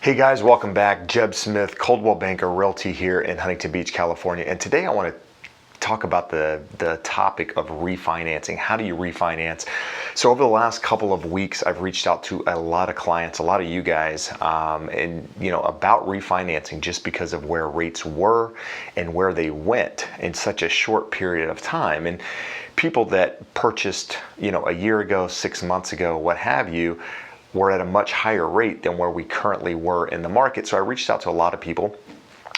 Hey guys, welcome back. Jeb Smith, Coldwell Banker Realty here in Huntington Beach, California. And today I want to talk about the topic of refinancing. How do you refinance? So over the last couple of weeks, I've reached out to a lot of clients, a lot of you guys, and about refinancing just because of where rates were and where they went in such a short period of time. And people that purchased, a year ago, 6 months ago, what have you, were at a much higher rate than where we currently were in the market. So I reached out to a lot of people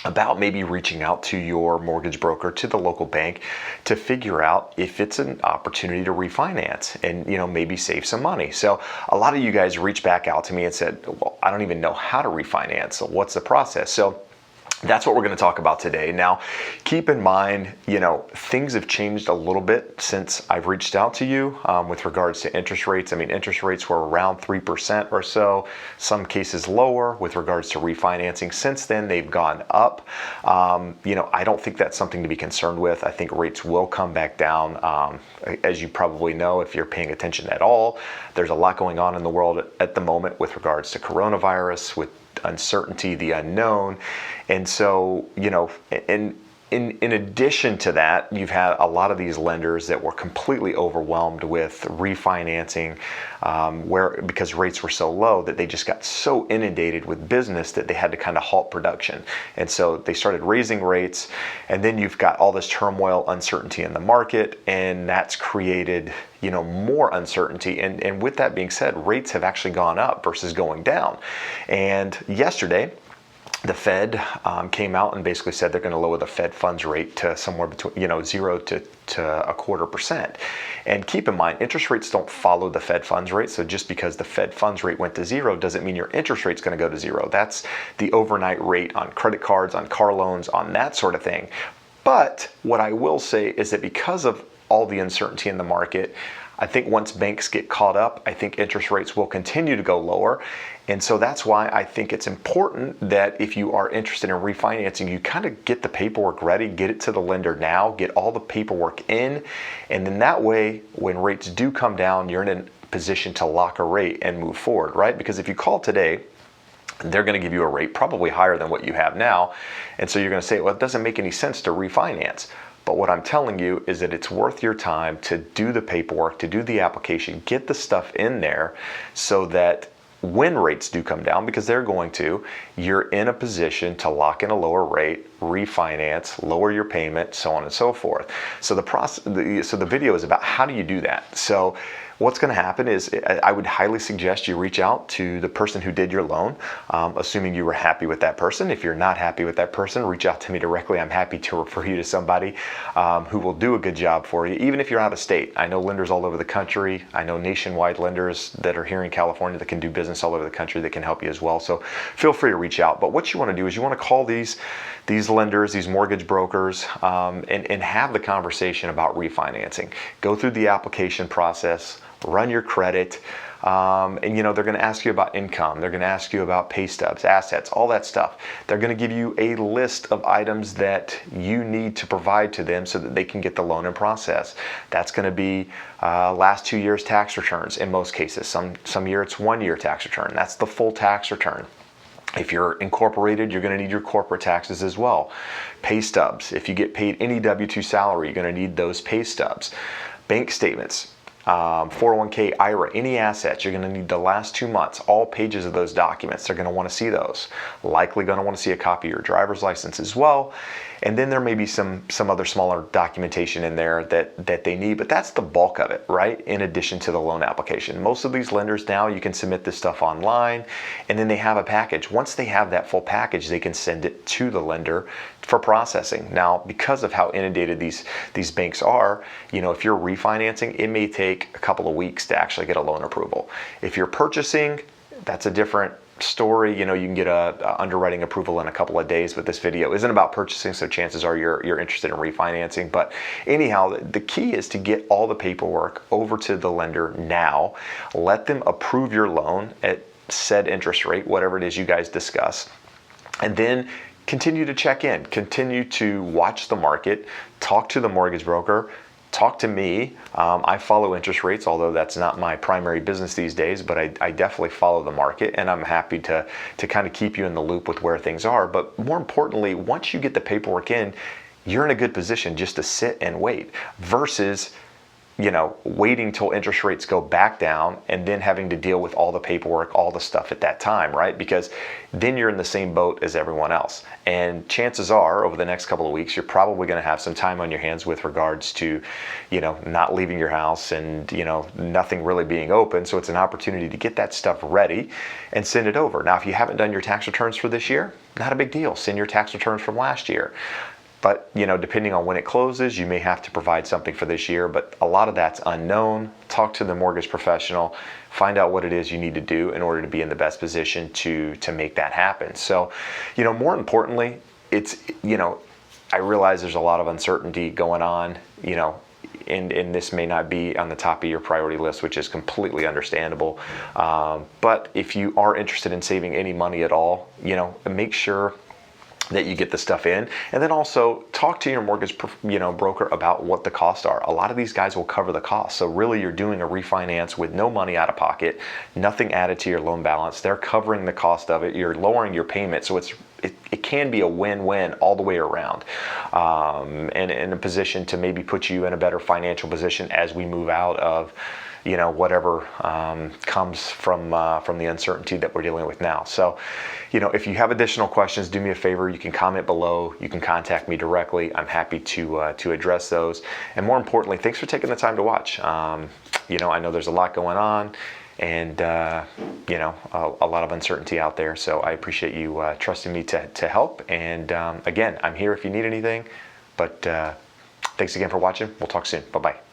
about maybe reaching out to your mortgage broker, to the local bank, to figure out if it's an opportunity to refinance and maybe save some money. So a lot of you guys reached back out to me and said, well, I don't even know how to refinance. So what's the process? So that's what we're going to talk about today. Now, keep in mind, things have changed a little bit since I've reached out to you with regards to interest rates. I mean, interest rates were around 3% or so, some cases lower with regards to refinancing. Since then, they've gone up. I don't think that's something to be concerned with. I think rates will come back down. As you probably know, if you're paying attention at all, there's a lot going on in the world at the moment with regards to coronavirus, with uncertainty, the unknown. And so, in addition to that, you've had a lot of these lenders that were completely overwhelmed with refinancing, because rates were so low that they just got so inundated with business that they had to kind of halt production. And so they started raising rates, and then you've got all this turmoil, uncertainty in the market, and that's created more uncertainty. And with that being said, rates have actually gone up versus going down. And yesterday, the Fed came out and basically said they're going to lower the Fed funds rate to somewhere between 0 to 0.25%. And keep in mind, interest rates don't follow the Fed funds rate. So just because the Fed funds rate went to 0 doesn't mean your interest rate's going to go to 0. That's the overnight rate on credit cards, on car loans, on that sort of thing. But what I will say is that because of all the uncertainty in the market, I think once banks get caught up, I think interest rates will continue to go lower. And so that's why I think it's important that if you are interested in refinancing, you kind of get the paperwork ready, get it to the lender now, get all the paperwork in. And then that way, when rates do come down, you're in a position to lock a rate and move forward, right? Because if you call today, they're going to give you a rate probably higher than what you have now. And so you're going to say, well, it doesn't make any sense to refinance. But what I'm telling you is that it's worth your time to do the paperwork, to do the application, get the stuff in there so that when rates do come down, because they're going to, you're in a position to lock in a lower rate, refinance, lower your payment, so on and so forth. So the video is about how do you do that. So what's going to happen is I would highly suggest you reach out to the person who did your loan, assuming you were happy with that person. If you're not happy with that person, reach out to me directly. I'm happy to refer you to somebody who will do a good job for you, even if you're out of state. I know lenders all over the country. I know nationwide lenders that are here in California that can do business all over the country that can help you as well. So feel free to reach out. But what you want to do is you want to call these lenders, these mortgage brokers, and have the conversation about refinancing. Go through the application process, run your credit, and they're going to ask you about income. They're going to ask you about pay stubs, assets, all that stuff. They're going to give you a list of items that you need to provide to them so that they can get the loan in process. That's going to be last 2 years tax returns in most cases. Some year it's 1 year tax return. That's the full tax return. If you're incorporated, you're going to need your corporate taxes as well. Pay stubs. If you get paid any W-2 salary, you're going to need those pay stubs. Bank statements. 401k, IRA, any assets, you're going to need the last 2 months, all pages of those documents. They're going to want to see those. Likely going to want to see a copy of your driver's license as well. And then there may be some other smaller documentation in there that they need, but that's the bulk of it, right? In addition to the loan application. Most of these lenders now, you can submit this stuff online, and then they have a package. Once they have that full package, they can send it to the lender for processing. Now, because of how inundated these banks are, if you're refinancing, it may take a couple of weeks to actually get a loan approval. If you're purchasing, that's a different story. You can get a underwriting approval in a couple of days, but this video isn't about purchasing, so chances are you're interested in refinancing. But anyhow, the key is to get all the paperwork over to the lender now. Let them approve your loan at said interest rate, whatever it is you guys discuss, and then continue to check in, continue to watch the market, talk to the mortgage broker, talk to me. I follow interest rates, although that's not my primary business these days, but I definitely follow the market, and I'm happy to kind of keep you in the loop with where things are. But more importantly, once you get the paperwork in, you're in a good position just to sit and wait versus waiting till interest rates go back down and then having to deal with all the paperwork, all the stuff at that time, right? Because then you're in the same boat as everyone else. And chances are, over the next couple of weeks, you're probably going to have some time on your hands with regards to, not leaving your house and, nothing really being open. So it's an opportunity to get that stuff ready and send it over. Now, if you haven't done your tax returns for this year, not a big deal. Send your tax returns from last year. But, depending on when it closes, you may have to provide something for this year, but a lot of that's unknown. Talk to the mortgage professional, find out what it is you need to do in order to be in the best position to make that happen. So, more importantly, it's, I realize there's a lot of uncertainty going on, and this may not be on the top of your priority list, which is completely understandable. But if you are interested in saving any money at all, make sure that you get the stuff in, and then also talk to your mortgage broker about what the costs are. A lot of these guys will cover the cost. So really, you're doing a refinance with no money out of pocket, nothing added to your loan balance. They're covering the cost of it. You're lowering your payment, so it can be a win-win all the way around, and in a position to maybe put you in a better financial position as we move out of whatever comes from the uncertainty that we're dealing with now. So, if you have additional questions, do me a favor. You can comment below. You can contact me directly. I'm happy to address those. And more importantly, thanks for taking the time to watch. I know there's a lot going on, and a lot of uncertainty out there. So I appreciate you trusting me to help. And again, I'm here if you need anything. But thanks again for watching. We'll talk soon. Bye-bye.